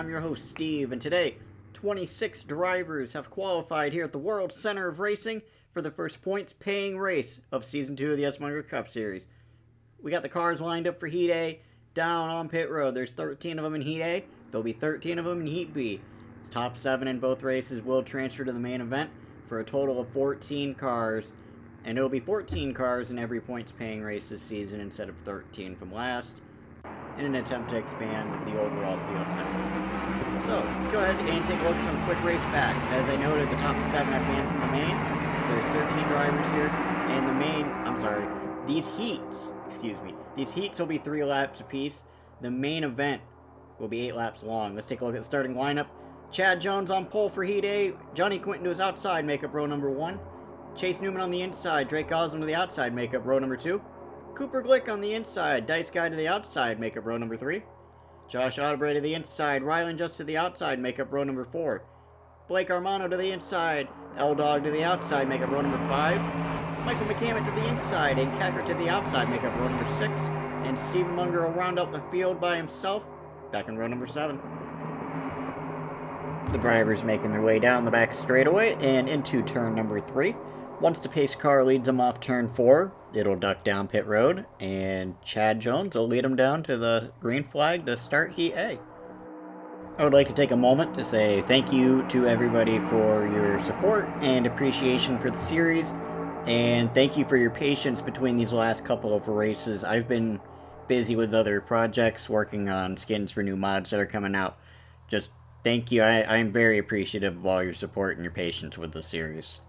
I'm your host, Steve, and today, 26 drivers have qualified here at the World Center of Racing for the first points-paying race of Season 2 of the SMunger Cup Series. We got the cars lined up for Heat A down on pit road. There's 13 of them in Heat A. There'll be 13 of them in Heat B. The top 7 in both races will transfer to the main event for a total of 14 cars, and it'll be 14 cars in every points-paying race this season instead of 13 from last, in an attempt to expand the overall field size. So, let's go ahead and take a look at some quick race facts. As I noted, the top 7 advance to the main. There's 13 drivers here, and these heats will be 3 laps apiece. The main event will be 8 laps long. Let's take a look at the starting lineup. Chad Jones on pole for Heat A. Johnie Quintin to his outside, make up row number 1. Chase Newman on the inside. Drake Gosling to the outside, make up row number 2. Cooper Glick on the inside. Dice Guy to the outside, make up row number 3. Josh Audebray to the inside. Rylan just to the outside, make up row number 4. Blake Armano to the inside. L-Dog to the outside, make up row number 5. Michael McCammett to the inside. And Cacker to the outside, make up row number 6. And Stephen Munger will round out the field by himself, back in row number 7. The drivers making their way down the back straightaway and into turn number 3. Once the pace car leads them off turn 4, it'll duck down pit road, and Chad Jones will lead them down to the green flag to start Heat A. I would like to take a moment to say thank you to everybody for your support and appreciation for the series, and thank you for your patience between these last couple of races. I've been busy with other projects, working on skins for new mods that are coming out. Just thank you. I'm very appreciative of all your support and your patience with the series.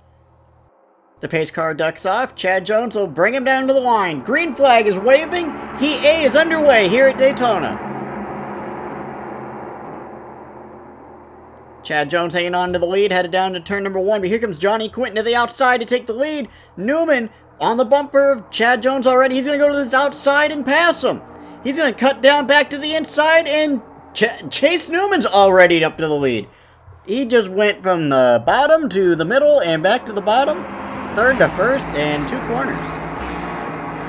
The pace car ducks off. Chad Jones will bring him down to the line. Green flag is waving. Heat A is underway here at Daytona. Chad Jones hanging on to the lead, headed down to turn number 1. But here comes Johnie Quintin to the outside to take the lead. Newman on the bumper of Chad Jones already. He's going to go to this outside and pass him. He's going to cut down back to the inside, and Chase Newman's already up to the lead. He just went from the bottom to the middle and back to the bottom. Third to first, and 2 corners.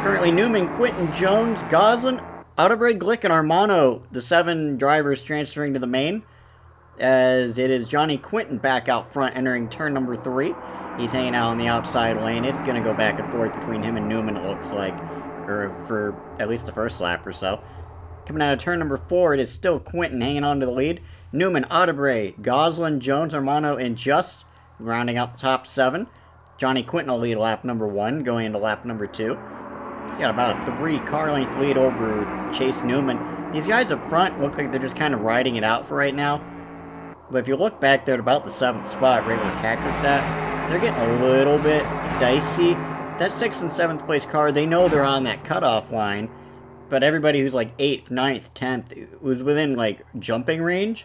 Currently, Newman, Quintin, Jones, Gosling, Audebray, Glick, and Armano, the 7 drivers transferring to the main, as it is Johnie Quintin back out front entering turn number 3. He's hanging out on the outside lane. It's going to go back and forth between him and Newman, it looks like, or for at least the first lap or so. Coming out of turn number 4, it is still Quintin hanging on to the lead. Newman, Audebray, Gosling, Jones, Armano, and Just rounding out the top 7. Johnie Quintin will lead lap number 1, going into lap number 2. He's got about a 3-car length lead over Chase Newman. These guys up front look like they're just kind of riding it out for right now. But if you look back there at about the 7th spot, right where Cackert's at, they're getting a little bit dicey. That 6th and 7th place car, they know they're on that cutoff line. But everybody who's like 8th, 9th, 10th, who's within like jumping range,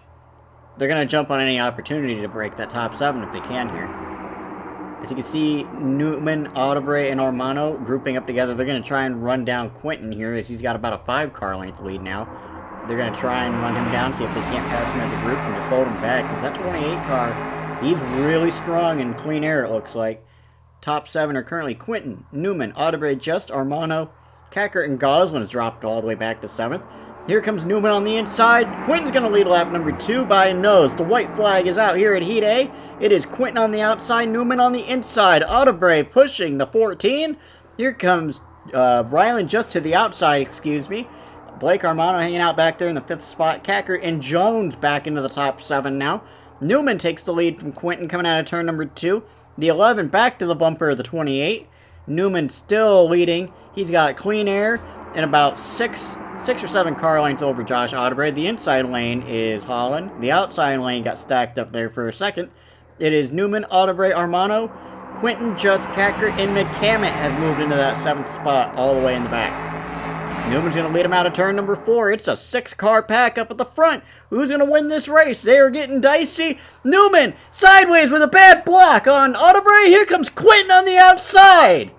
they're going to jump on any opportunity to break that top 7 if they can here. As you can see, Newman, Audebray, and Armano grouping up together. They're going to try and run down Quintin here, as he's got about a 5-car length lead now. They're going to try and run him down, see if they can't pass him as a group and just hold him back, because that 28 car, he's really strong in clean air, it looks like. Top 7 are currently Quintin, Newman, Audebray, Just, Armano, Cacker, and Gosling has dropped all the way back to 7th. Here comes Newman on the inside. Quintin's going to lead lap number 2 by a nose. The white flag is out here at Heat A. It is Quintin on the outside, Newman on the inside. Audebray pushing the 14. Here comes Rylan just to the outside, Blake Armano hanging out back there in the 5th spot. Cacker and Jones back into the top 7 now. Newman takes the lead from Quintin coming out of turn number 2. The 11 back to the bumper of the 28. Newman still leading. He's got clean air and about 6 or 7 car lengths over Josh Audebray. The inside lane is Holland. The outside lane got stacked up there for a second. It is Newman, Audebray, Armano, Quintin, Just, Cacker, and McCammett has moved into that 7th spot all the way in the back. Newman's going to lead him out of turn number 4. It's a 6-car pack up at the front. Who's going to win this race? They are getting dicey. Newman sideways with a bad block on Audebray. Here comes Quintin on the outside.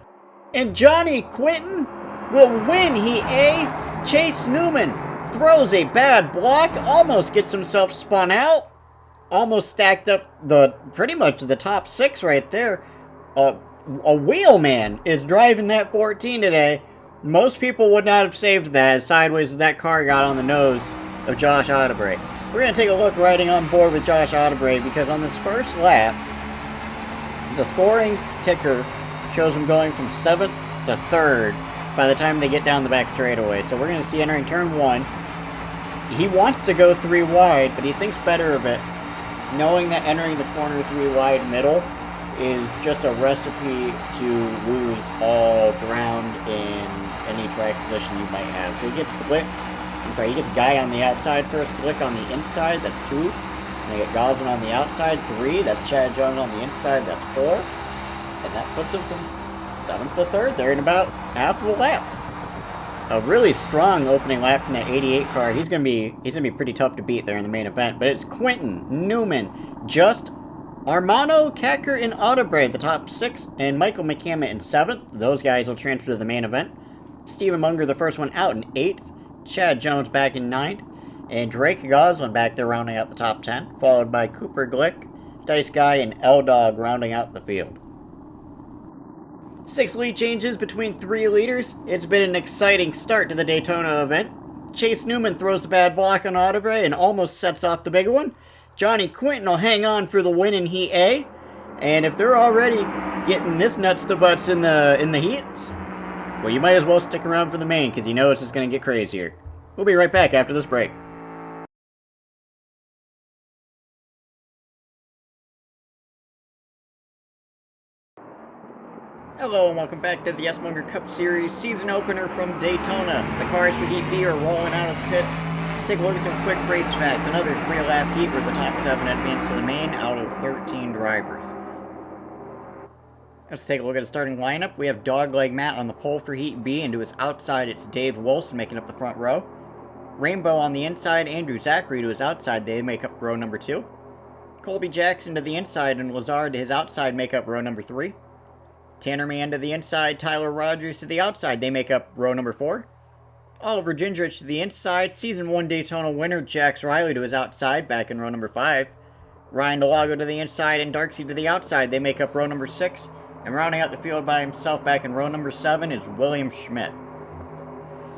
And Johnie Quintin will win Heat A. Chase Newman throws a bad block, almost gets himself spun out, almost stacked up pretty much the top 6 right there. A wheelman is driving that 14 today. Most people would not have saved that as sideways as that car got on the nose of Josh Audebray. We're going to take a look riding on board with Josh Otterbrae because on this first lap, the scoring ticker shows him going from 7th to 3rd by the time they get down the back straightaway. So we're going to see entering turn 1. He wants to go 3 wide, but he thinks better of it, knowing that entering the corner 3 wide middle is just a recipe to lose all ground in any track position you might have. So he gets Glick. I'm sorry, he gets Guy on the outside first, Glick on the inside, that's 2. He's going to get Goslin on the outside, 3. That's Chad Jones on the inside, that's 4. And that puts him from 7th to 3rd. They're in about half of a lap. A really strong opening lap from that 88 car. He's gonna be pretty tough to beat there in the main event. But it's Quintin, Newman, Just, Armano, Kacker, and Otterbrae, the top 6, and Michael McCammett in 7th. Those guys will transfer to the main event. SMunger, the first one out, in 8th. Chad Jones back in 9th. And Drake Goslin back there rounding out the top 10. Followed by Cooper Glick, Dice Guy, and L-Dog rounding out the field. 6 lead changes between 3 leaders. It's been an exciting start to the Daytona event. Chase Newman throws a bad block on Otterbrae and almost sets off the big one. Johnie Quintin will hang on for the win in Heat A. And if they're already getting this nuts to butts in the heats, well, you might as well stick around for the main because you know it's just going to get crazier. We'll be right back after this break. Hello and welcome back to the SMunger Cup Series season opener from Daytona. The cars for Heat B are rolling out of the pits. Let's take a look at some quick race facts. Another 3-lap heat where the top 7 advance to the main out of 13 drivers. Let's take a look at the starting lineup. We have Dogleg Matt on the pole for Heat B, and to his outside it's Dave Wilson making up the front row. Rainbow on the inside, Andrew Zachary to his outside, they make up row number 2. Colby Jackson to the inside and Lazard to his outside make up row number 3. Tanner Mann to the inside, Tyler Rogers to the outside, they make up row number 4. Oliver Gingerich to the inside, Season 1 Daytona winner Jax Riley to his outside, back in row number 5. Ryan Delago to the inside and Darksey to the outside, they make up row number 6. And rounding out the field by himself back in row number 7 is William Schmidt.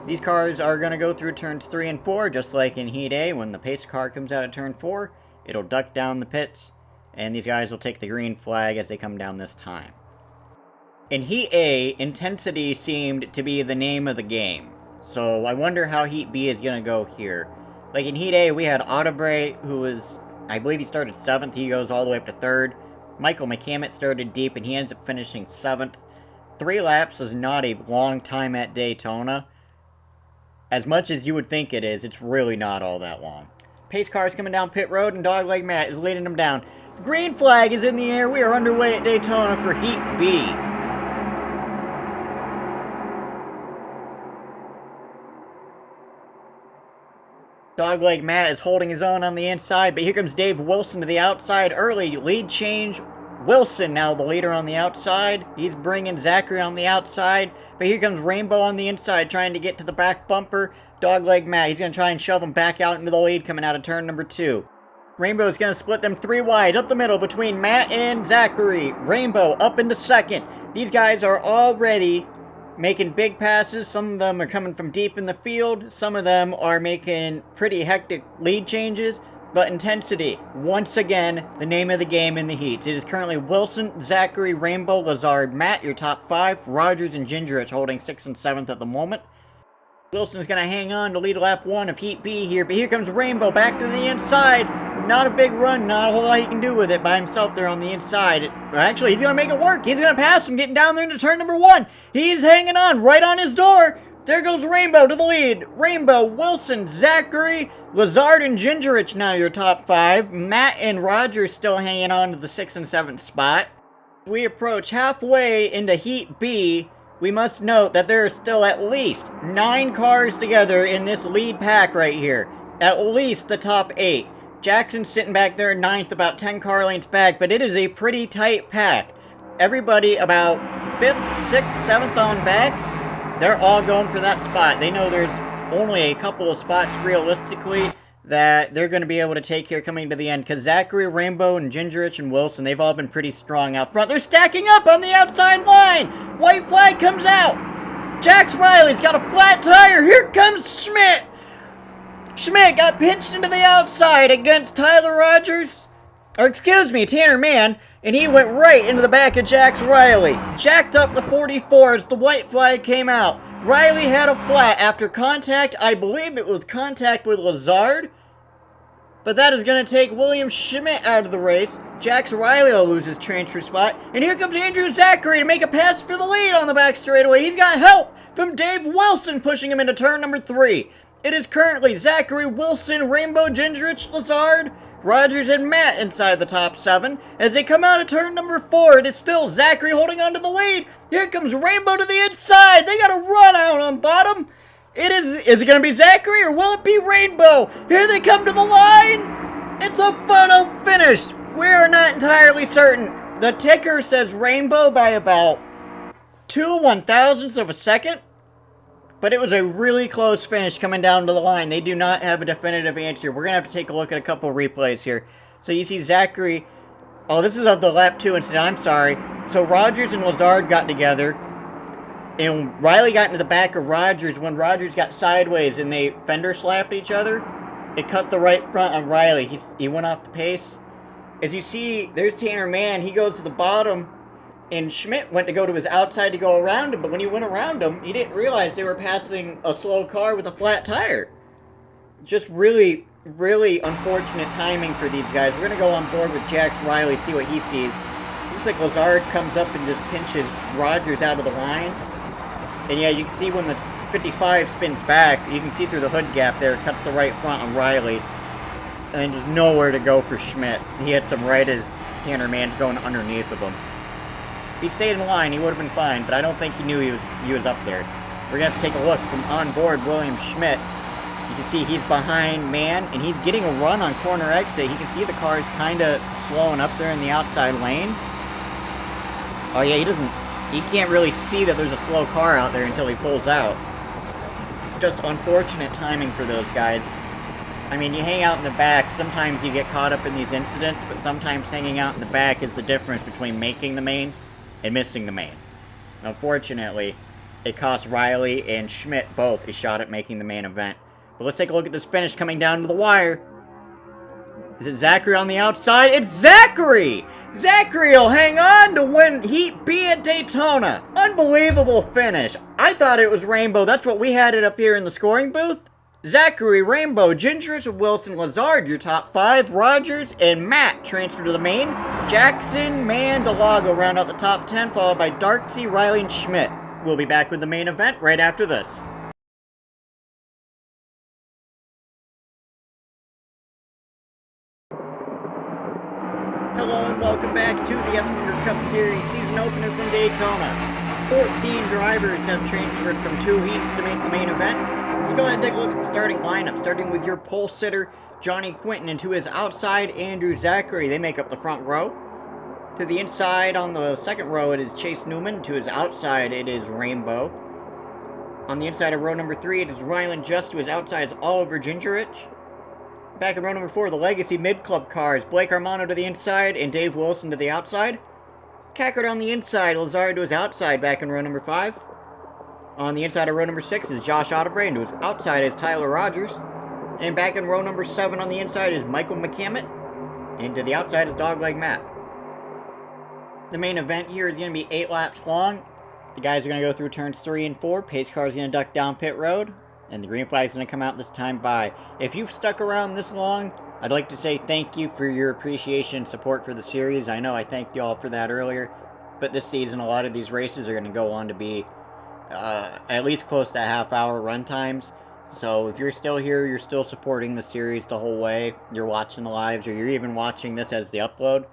These cars are going to go through turns 3 and 4, just like in Heat A. When the pace car comes out at turn 4, it'll duck down the pits, and these guys will take the green flag as they come down this time. In Heat A, intensity seemed to be the name of the game. So I wonder how Heat B is going to go here. Like in Heat A, we had Otterbrae, who was, I believe he started 7th. He goes all the way up to 3rd. Michael McCammett started deep, and he ends up finishing 7th. 3 laps is not a long time at Daytona. As much as you would think it is, it's really not all that long. Pace car's coming down pit road, and Dogleg Matt is leading them down. The green flag is in the air. We are underway at Daytona for Heat B. Dogleg Matt is holding his own on the inside, but here comes Dave Wilson to the outside early. Lead change. Wilson now the leader on the outside. He's bringing Zachary on the outside, but here comes Rainbow on the inside trying to get to the back bumper. Dogleg Matt, he's going to try and shove him back out into the lead coming out of turn number 2. Rainbow's going to split them 3 wide up the middle between Matt and Zachary. Rainbow up into 2nd. These guys are already making big passes. Some of them are coming from deep in the field. Some of them are making pretty hectic lead changes. But intensity, once again, the name of the game in the heats. It is currently Wilson, Zachary, Rainbow, Lazard, Matt, your top 5. Rogers and Gingerich holding 6th and 7th at the moment. Wilson's going to hang on to lead lap 1 of Heat B here. But here comes Rainbow back to the inside. Not a big run, not a whole lot he can do with it by himself there on the inside. Actually, he's going to make it work. He's going to pass him getting down there into turn number 1. He's hanging on right on his door. There goes Rainbow to the lead. Rainbow, Wilson, Zachary, Lazard, and Gingerich now your top 5. Matt and Rogers still hanging on to the 6th and 7th spot. We approach halfway into Heat B. We must note that there are still at least 9 cars together in this lead pack right here. At least the top 8. Jackson's sitting back there in 9th, about 10 car lengths back, but it is a pretty tight pack. Everybody about 5th, 6th, 7th on back. They're all going for that spot. They know there's only a couple of spots realistically that they're going to be able to take here coming to the end. Because Zachary, Rainbow, and Gingerich, and Wilson, they've all been pretty strong out front. They're stacking up on the outside line. White flag comes out. Jax Riley's got a flat tire. Here comes Schmidt. Schmidt got pinched into the outside against Tyler Rogers. Or excuse me, Tanner Mann. And he went right into the back of Jax Riley. Jacked up the 44 as the white flag came out. Riley had a flat after contact. I believe it was contact with Lazard. But that is going to take William Schmidt out of the race. Jax Riley will lose his transfer spot. And here comes Andrew Zachary to make a pass for the lead on the back straightaway. He's got help from Dave Wilson pushing him into turn number 3. It is currently Zachary, Wilson, Rainbow, Gingerich, Lazard, Rogers, and Matt inside the top 7. As they come out of turn number 4, it is still Zachary holding on to the lead. Here comes Rainbow to the inside. They got a run out on bottom. Is it going to be Zachary or will it be Rainbow? Here they come to the line. It's a funnel finish. We are not entirely certain. The ticker says Rainbow by about 2/1000ths of a second. But it was a really close finish coming down to the line. They do not have a definitive answer. We're going to have to take a look at a couple replays here. So you see Zachary. Oh, this is of the lap 2 incident. I'm sorry. So Rogers and Lazard got together. And Riley got into the back of Rogers when Rogers got sideways and they fender slapped each other. It cut the right front on Riley. He went off the pace. As you see, there's Tanner Mann. He goes to the bottom. And Schmidt went to go to his outside to go around him, but when he went around him, he didn't realize they were passing a slow car with a flat tire. Just really, really unfortunate timing for these guys. We're going to go on board with Jax Riley, see what he sees. Looks like Lazard comes up and just pinches Rogers out of the line. And yeah, you can see when the 55 spins back, you can see through the hood gap there, it cuts the right front on Riley. And just nowhere to go for Schmidt. He had some right as Tanner Mann's going underneath of him. If he stayed in line, he would have been fine, but I don't think he knew he was up there. We're going to have to take a look from on board William Schmidt. You can see he's behind Mann, and he's getting a run on corner exit. You can see the car is kind of slowing up there in the outside lane. Oh yeah, he can't really see that there's a slow car out there until he pulls out. Just unfortunate timing for those guys. I mean, you hang out in the back, sometimes you get caught up in these incidents, but sometimes hanging out in the back is the difference between making the main and missing the main. Unfortunately, it cost Riley and Schmidt both a shot at making the main event. But let's take a look at this finish coming down to the wire. Is it Zachary on the outside? It's Zachary! Zachary will hang on to win Heat B at Daytona. Unbelievable finish. I thought it was Rainbow. That's what we had it up here in the scoring booth. Zachary, Rainbow, Gingerich, Wilson, Lazard, your top 5. Rogers and Matt transfer to the main. Jackson, Mann, Delago round out the top 10, followed by Darksey, Riley, and Schmidt. We'll be back with the main event right after this. Hello and welcome back to the SMunger Cup Series season opener from Daytona. 14 drivers have transferred from 2 heats to make the main event. Let's go ahead and take a look at the starting lineup, starting with your pole sitter, Johnie Quintin, and to his outside, Andrew Zachary. They make up the front row. To the inside on the second row, it is Chase Newman. To his outside, it is Rainbow. On the inside of row number 3, it is Rylan Just. To his outside is Oliver Gingerich. Back in row number 4, the Legacy Mid-Club cars, Blake Armano to the inside and Dave Wilson to the outside. Cackard on the inside, Lazard to his outside back in row number 5. On the inside of row number 6 is Josh Otterbray, and to his outside is Tyler Rogers. And back in row number 7 on the inside is Michael McCammett, and to the outside is Dogleg Matt. The main event here is going to be 8 laps long. The guys are going to go through turns 3 and 4. Pace car is going to duck down pit road, and the green flag is going to come out this time by. If you've stuck around this long, I'd like to say thank you for your appreciation and support for the series. I know I thanked you all for that earlier, but this season a lot of these races are going to go on to be at least close to half-hour run times. So if you're still here, you're still supporting the series the whole way, you're watching the lives, or you're even watching this as the upload,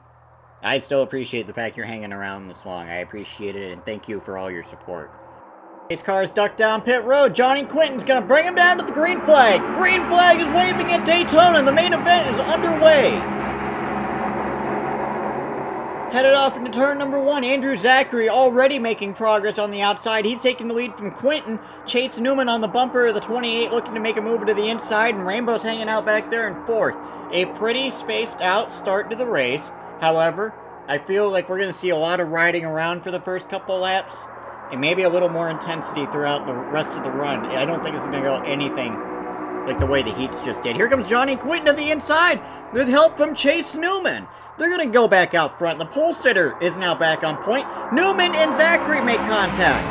I still appreciate the fact you're hanging around this long. I appreciate it, and thank you for all your support. His car's ducked down pit road. Johnie Quintin's going to bring him down to the green flag. Green flag is waving at Daytona, and the main event is underway. Headed off into turn number 1, Andrew Zachary already making progress on the outside. He's taking the lead from Quintin. Chase Newman on the bumper of the 28 looking to make a move to the inside, and Rainbow's hanging out back there in 4th. A pretty spaced out start to the race. However, I feel like we're going to see a lot of riding around for the first couple of laps, and maybe a little more intensity throughout the rest of the run. I don't think it's going to go anything like the way the Heats just did. Here comes Johnie Quintin to the inside with help from Chase Newman. They're going to go back out front. The pole sitter is now back on point. Newman and Zachary make contact.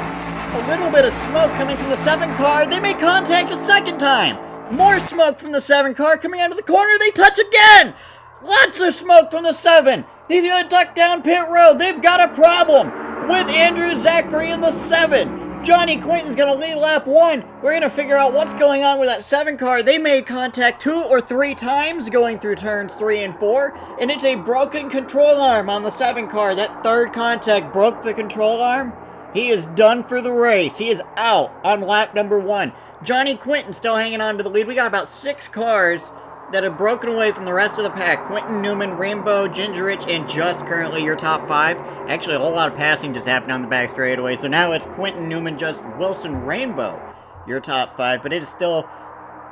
A little bit of smoke coming from the 7 car. They make contact a second time. More smoke from the 7 car coming out of the corner. They touch again. Lots of smoke from the 7. He's going to duck down pit road. They've got a problem with Andrew Zachary in the 7. Johnie Quintin's going to lead lap 1. We're going to figure out what's going on with that 7 car. They made contact 2 or 3 times going through turns 3 and 4. And it's a broken control arm on the 7 car. That 3rd contact broke the control arm. He is done for the race. He is out on lap number 1. Johnie Quintin still hanging on to the lead. We got about 6 cars that have broken away from the rest of the pack. Quintin, Newman, Rainbow, Gingerich, and Just currently your top 5. Actually, a whole lot of passing just happened on the back straightaway. So now it's Quintin, Newman, Just, Wilson, Rainbow, your top 5. But it is still,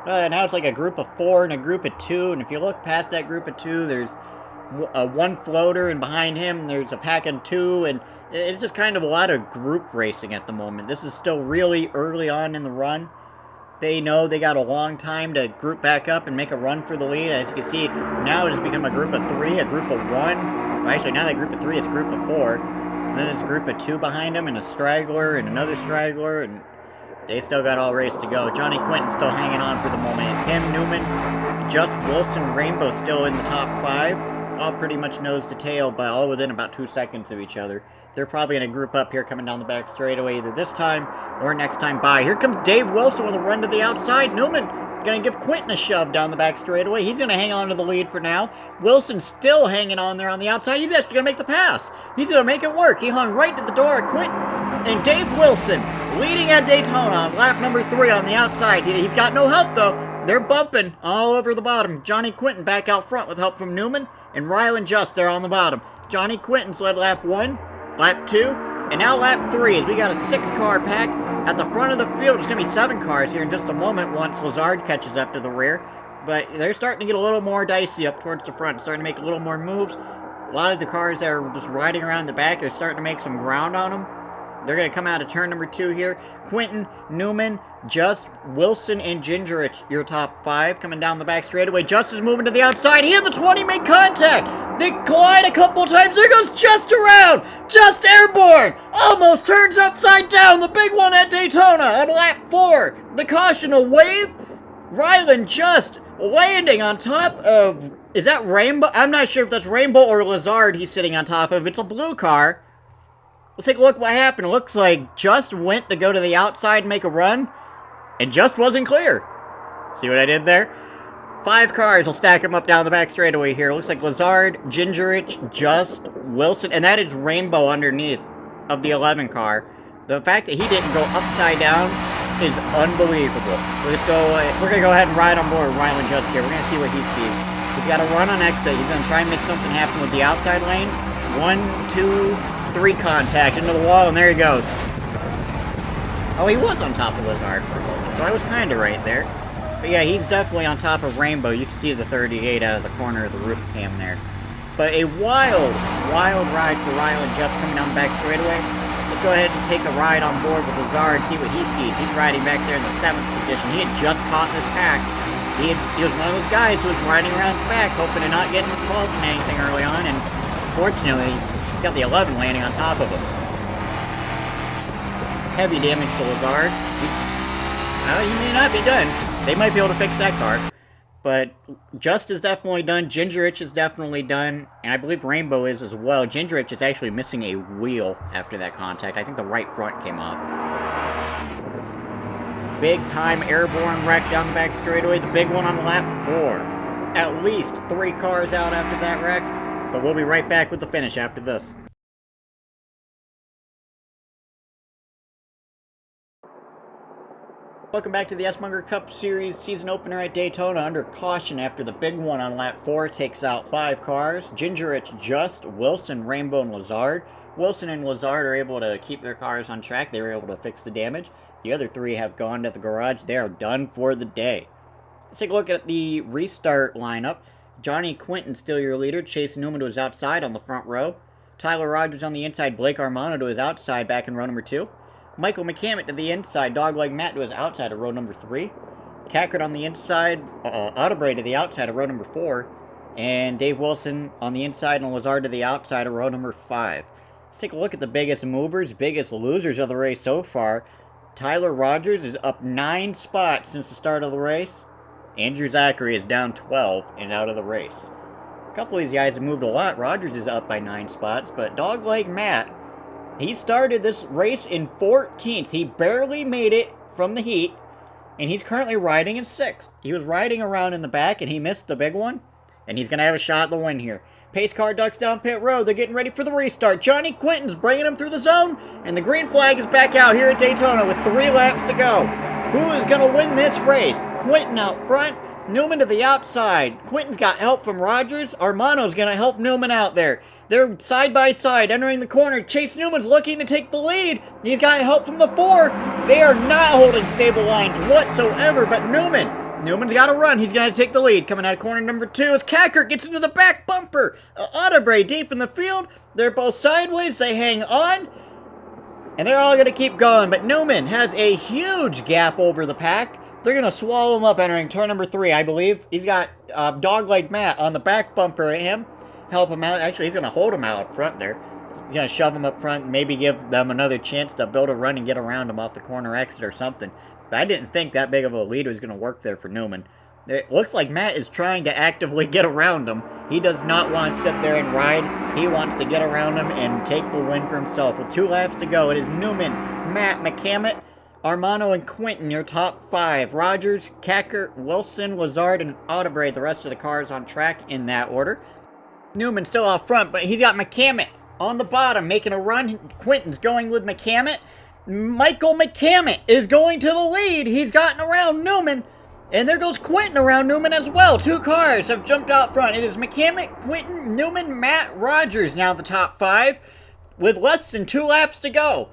now it's like a group of 4 and a group of 2. And if you look past that group of 2, there's one floater, and behind him there's a pack of 2. And it's just kind of a lot of group racing at the moment. This is still really early on in the run. They know they got a long time to group back up and make a run for the lead. As you can see, now it has become a group of 3, a group of 1. Well, actually, now that group of 3, it's a group of 4. And then there's a group of 2 behind them, and a straggler, and another straggler, and they still got all race to go. Johnie Quintin still hanging on for the moment. It's him, Newman, Just, Wilson, Rainbow still in the top 5. All pretty much nose to tail, but all within about 2 seconds of each other. They're probably going to group up here coming down the back straightaway either this time or next time by. Here comes Dave Wilson with a run to the outside. Newman going to give Quintin a shove down the back straightaway. He's going to hang on to the lead for now. Wilson still hanging on there on the outside. He's actually going to make the pass. He's going to make it work. He hung right to the door of Quintin. And Dave Wilson leading at Daytona on lap number 3 on the outside. He's got no help, though. They're bumping all over the bottom. Johnie Quintin back out front with help from Newman. And Rylan Just there on the bottom. Johnie Quintin's led lap 1. Lap 2, and now lap 3 as we got a 6-car pack at the front of the field. It's going to be 7 cars here in just a moment once Lazard catches up to the rear. But they're starting to get a little more dicey up towards the front, starting to make a little more moves. A lot of the cars that are just riding around the back are starting to make some ground on them. They're going to come out of turn number 2 here. Quintin, Newman, Just, Wilson, and Gingerich, your top 5 coming down the back straightaway. Just is moving to the outside. He and the 20 make contact. They collide a couple of times. There goes Just around. Just airborne. Almost turns upside down. The big one at Daytona on lap 4. The caution will wave. Rylan Just landing on top of... Is that Rainbow? I'm not sure if that's Rainbow or Lazard he's sitting on top of. It's a blue car. Let's take a look at what happened. It looks like Just went to go to the outside and make a run, and Just wasn't clear. See what I did there? 5 cars will stack him up down the back straightaway here. It looks like Lazard, Gingerich, Just, Wilson, and that is Rainbow underneath of the 11 car. The fact that he didn't go upside down is unbelievable. We're going to go ahead and ride on board with Rylan Just here. We're going to see what he sees. He's got to run on exit. He's going to try and make something happen with the outside lane. 1, 2, 3 contact into the wall, and there he goes. Oh, he was on top of Lazard for a moment, so I was kind of right there. But yeah, he's definitely on top of Rainbow. You can see the 38 out of the corner of the roof cam there. But a wild, wild ride for Rylan Just coming down the back straightaway. Let's go ahead and take a ride on board with Lazard, see what he sees. He's riding back there in the 7th position. He had just caught this pack. He was one of those guys who was riding around the back, hoping to not get involved in anything early on, and fortunately, he's got the 11 landing on top of him. Heavy damage to Lazard. He may not be done. They might be able to fix that car. But Just is definitely done. Gingerich is definitely done. And I believe Rainbow is as well. Gingerich is actually missing a wheel after that contact. I think the right front came off. Big time airborne wreck down the back straightaway. The big one on lap 4. At least 3 cars out after that wreck. But we'll be right back with the finish after this. Welcome back to the SMunger Cup Series season opener at Daytona under caution after the big one on lap 4 takes out 5 cars. Gingerich, Just, Wilson, Rainbow, and Lazard. Wilson and Lazard are able to keep their cars on track. They were able to fix the damage. The other 3 have gone to the garage. They are done for the day. Let's take a look at the restart lineup. Johnie Quintin still your leader. Chase Newman to his outside on the front row. Tyler Rogers on the inside. Blake Armano to his outside back in row number 2. Michael McCammett to the inside. Dogleg Matt to his outside of row number 3. Cackert on the inside, Audebray to the outside of row number 4, and Dave Wilson on the inside and Lazard to the outside of row number 5. Let's take a look at the biggest movers, biggest losers of the race so far. Tyler Rogers is up 9 spots since the start of the race. Andrew Zachary is down 12 and out of the race. A couple of these guys have moved a lot. Rogers is up by 9 spots, but Dogleg Matt, he started this race in 14th. He barely made it from the heat, and he's currently riding in 6th. He was riding around in the back, and he missed the big one, and he's going to have a shot at the win here. Pace car ducks down pit road. They're getting ready for the restart. Johnie Quintin's bringing him through the zone, and the green flag is back out here at Daytona with 3 laps to go. Who is going to win this race? Quintin out front, Newman to the outside. Quintin's got help from Rogers. Armano's going to help Newman out there. They're side by side entering the corner. Chase Newman's looking to take the lead. He's got help from the 4. They are not holding stable lines whatsoever, but Newman's got to run. He's going to take the lead. Coming out of corner number 2 as Cackert gets into the back bumper. Audebray deep in the field. They're both sideways. They hang on. And they're all going to keep going. But Newman has a huge gap over the pack. They're going to swallow him up entering turn number 3, I believe. He's got Dogleg Matt on the back bumper of him. Help him out. Actually, he's going to hold him out up front there. He's going to shove him up front and maybe give them another chance to build a run and get around him off the corner exit or something. But I didn't think that big of a lead was going to work there for Newman. It looks like Matt is trying to actively get around him. He does not want to sit there and ride. He wants to get around him and take the win for himself. With 2 laps to go, it is Newman, Matt, McCammett, Armano, and Quintin, your top 5. Rogers, Cackert, Wilson, Lazard, and Audebray. The rest of the cars on track in that order. Newman still off front, but he's got McCammett on the bottom making a run. Quintin's going with McCammett. Michael McCammett is going to the lead. He's gotten around Newman. And there goes Quintin around Newman as well. 2 cars have jumped out front. It is McCammett, Quintin, Newman, Matt, Rogers now the top 5 with less than 2 laps to go.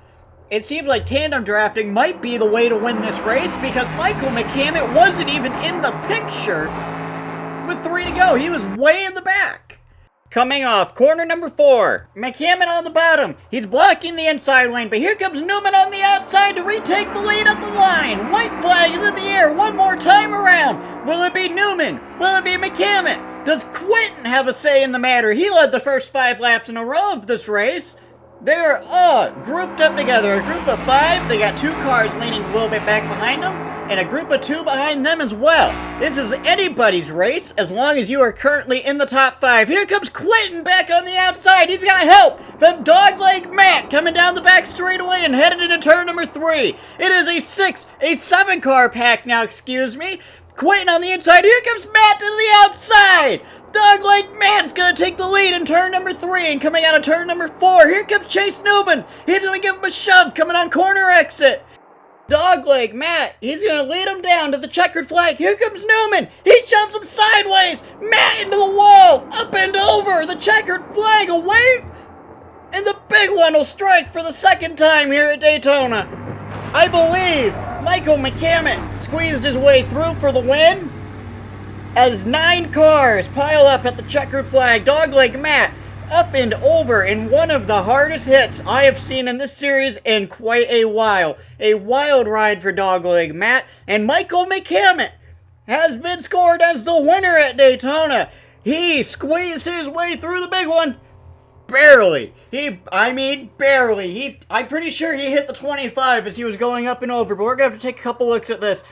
It seems like tandem drafting might be the way to win this race because Michael McCammett wasn't even in the picture with 3 to go. He was way in the back. Coming off corner number 4, McCammett on the bottom. He's blocking the inside lane, but here comes Newman on the outside to retake the lead at the line. White flag is in the air one more time around. Will it be Newman? Will it be McCammett? Does Quintin have a say in the matter? He led the first 5 laps in a row of this race. They're all grouped up together. A group of 5. They got 2 cars leaning a little bit back behind them, and a group of 2 behind them as well. This is anybody's race as long as you are currently in the top 5. Here comes Quintin back on the outside. He's got help from Dogleg Matt coming down the back straightaway and headed into turn number 3. It is a 7 car pack now, excuse me. Quintin on the inside. Here comes Matt to the outside. Dogleg Matt's going to take the lead in turn number 3. And coming out of turn number 4, here comes Chase Newman. He's going to give him a shove coming on corner exit. Dogleg Matt, he's going to lead him down to the checkered flag. Here comes Newman. He shoves him sideways. Matt into the wall. Up and over. The checkered flag, a wave. And the big one will strike for the 2nd time here at Daytona. I believe Michael McCammett squeezed his way through for the win as 9 cars pile up at the checkered flag. Dogleg Matt up and over in one of the hardest hits I have seen in this series in quite a while. A wild ride for Dogleg Matt, and Michael McCammett has been scored as the winner at Daytona. He squeezed his way through the big one. Barely. Barely. I'm pretty sure he hit the 25 as he was going up and over, but we're going to have to take a couple looks at this.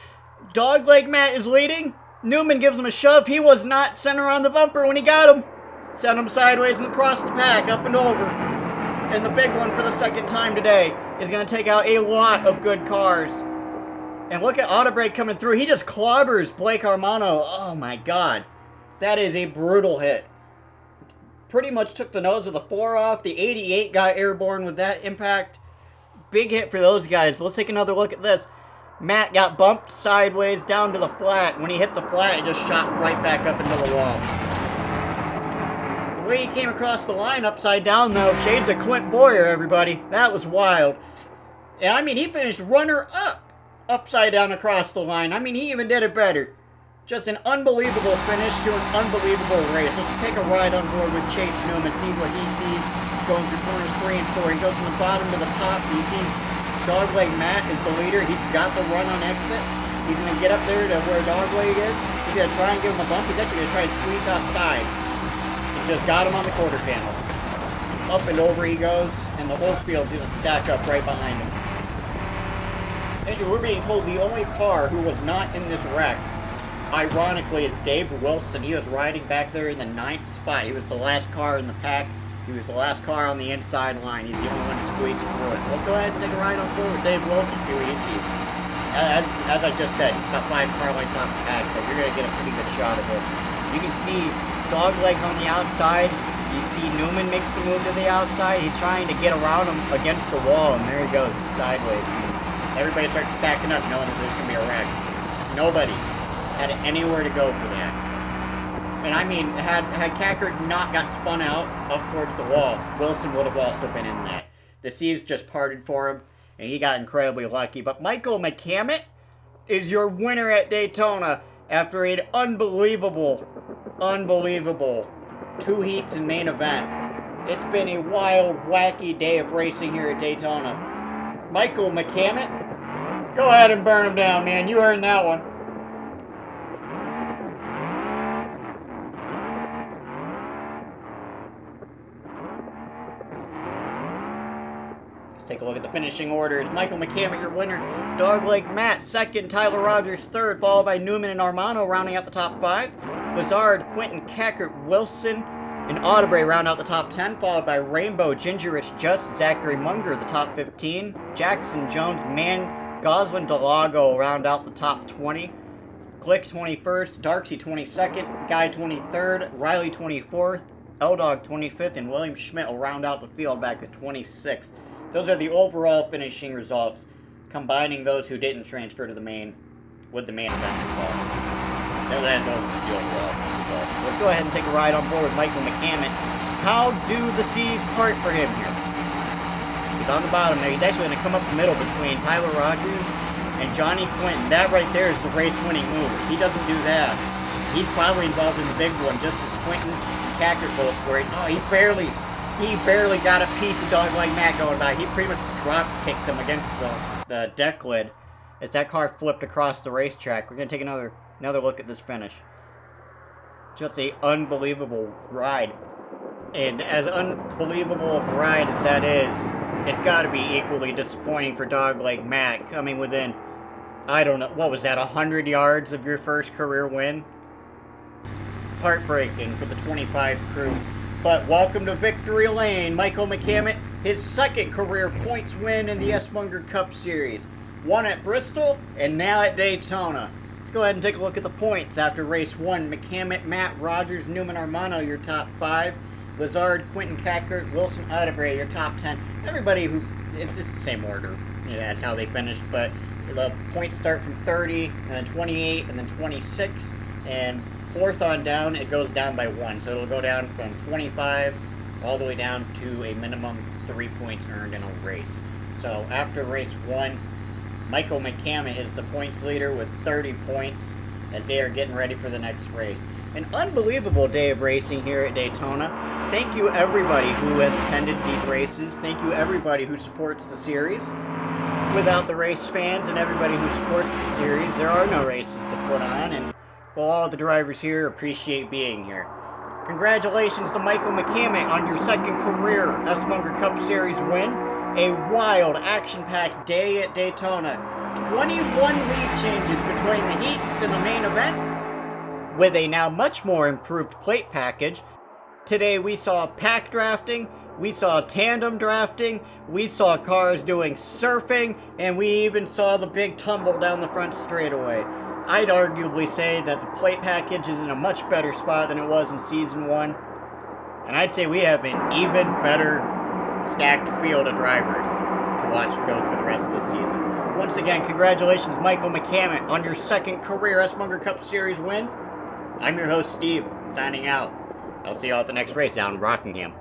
Dogleg Matt is leading. Newman gives him a shove. He was not center on the bumper when he got him. Sent him sideways and across the pack, up and over. And the big one for the 2nd time today is going to take out a lot of good cars. And look at Audebray coming through. He just clobbers Blake Armano. Oh my God. That is a brutal hit. Pretty much took the nose of the 4 off. The 88 got airborne with that impact. Big hit for those guys. But let's take another look at this. Matt got bumped sideways down to the flat. When he hit the flat, it just shot right back up into the wall. The way he came across the line upside down, though, shades of Clint Boyer, everybody. That was wild. And, he finished runner-up upside down across the line. He even did it better. Just an unbelievable finish to an unbelievable race. Let's take a ride on board with Chase Newman, see what he sees going through corners 3 and 4. He goes from the bottom to the top. He sees Dogleg Matt is the leader. He's got the run on exit. He's going to get up there to where Dogleg is. He's going to try and give him a bump. He's actually going to try and squeeze outside. He just got him on the quarter panel. Up and over he goes, and the whole field's going to stack up right behind him. Actually, we're being told the only car who was not in this wreck, ironically, is Dave Wilson. He was riding back there in the 9th spot. He was the last car in the pack. He was the last car on the inside line. He's the only one to squeeze through it. So let's go ahead and take a ride on board with Dave Wilson, see what he sees. As I just said, he's about 5 car lengths off the pack, but you're going to get a pretty good shot of this. You can see Doglegs on the outside. You see Newman makes the move to the outside. He's trying to get around him against the wall, and there he goes, sideways. Everybody starts stacking up knowing that there's going to be a wreck. Nobody had anywhere to go for that. And I mean, had Cackert not got spun out up towards the wall, Wilson would have also been in that. The seas just parted for him, and he got incredibly lucky. But Michael McCammett is your winner at Daytona after an unbelievable 2 heats and main event. It's been a wild, wacky day of racing here at Daytona. Michael McCammett, go ahead and burn him down, man. You earned that one. Let's take a look at the finishing orders. Michael McCammett, your winner. Dogleg Matt, second. Tyler Rogers, third, followed by Newman and Armano, rounding out the top 5. Lazard, Quintin, Cackert, Wilson, and Audebray round out the top 10, followed by Rainbow, Gingerish, Just, Zachary Munger, the top 15. Jackson, Jones, Mann, Goslin, Delago round out the top 20. Glick 21st, Darksy 22nd, Guy 23rd, Riley 24th, L-Dog 25th, and William Schmidt will round out the field back at 26th. Those are the overall finishing results, combining those who didn't transfer to the main with the main event results. Those are the overall results. So let's go ahead and take a ride on board with Michael McCammett. How do the seas part for him here? He's on the bottom there. He's actually going to come up the middle between Tyler Rogers and Johnie Quintin. That right there is the race-winning move. If he doesn't do that, he's probably involved in the big one, just as Quintin and Cackert both were. Oh, he barely got a piece of Dogleg Matt going by. He pretty much drop-kicked him against the deck lid as that car flipped across the racetrack. We're going to take another look at this finish. Just an unbelievable ride. And as unbelievable of a ride as that is, it's got to be equally disappointing for Dogleg Matt coming within, I don't know, what was that, 100 yards of your first career win? Heartbreaking for the 25 crew. But welcome to Victory Lane. Michael McCammett, his second career points win in the SMunger Cup Series. One at Bristol, and now at Daytona. Let's go ahead and take a look at the points after race 1. McCammett, Matt, Rogers, Newman, Armano, your top 5. Lazard, Quintin, Cackert, Wilson, Audebray, your top 10. Everybody who, it's just the same order. Yeah, that's how they finished, but the points start from 30, and then 28, and then 26, and 4th on down, it goes down by 1. So it'll go down from 25 all the way down to a minimum 3 points earned in a race. So after race 1, Michael McCammett is the points leader with 30 points as they are getting ready for the next race. An unbelievable day of racing here at Daytona. Thank you everybody who has attended these races. Thank you everybody who supports the series. Without the race fans and everybody who supports the series, there are no races to put on, and well, all the drivers here appreciate being here. Congratulations to Michael McCammett on your second career SMunger Cup Series win. A wild, action-packed day at Daytona. 21 lead changes between the heats and the main event, with a now much more improved plate package. Today we saw pack drafting, we saw tandem drafting, we saw cars doing surfing, and we even saw the big tumble down the front straightaway. I'd arguably say that the plate package is in a much better spot than it was in Season 1. And I'd say we have an even better stacked field of drivers to watch go through the rest of the season. Once again, congratulations Michael McCammett on your second career SMunger Cup Series win. I'm your host Steve, signing out. I'll see you all at the next race down in Rockingham.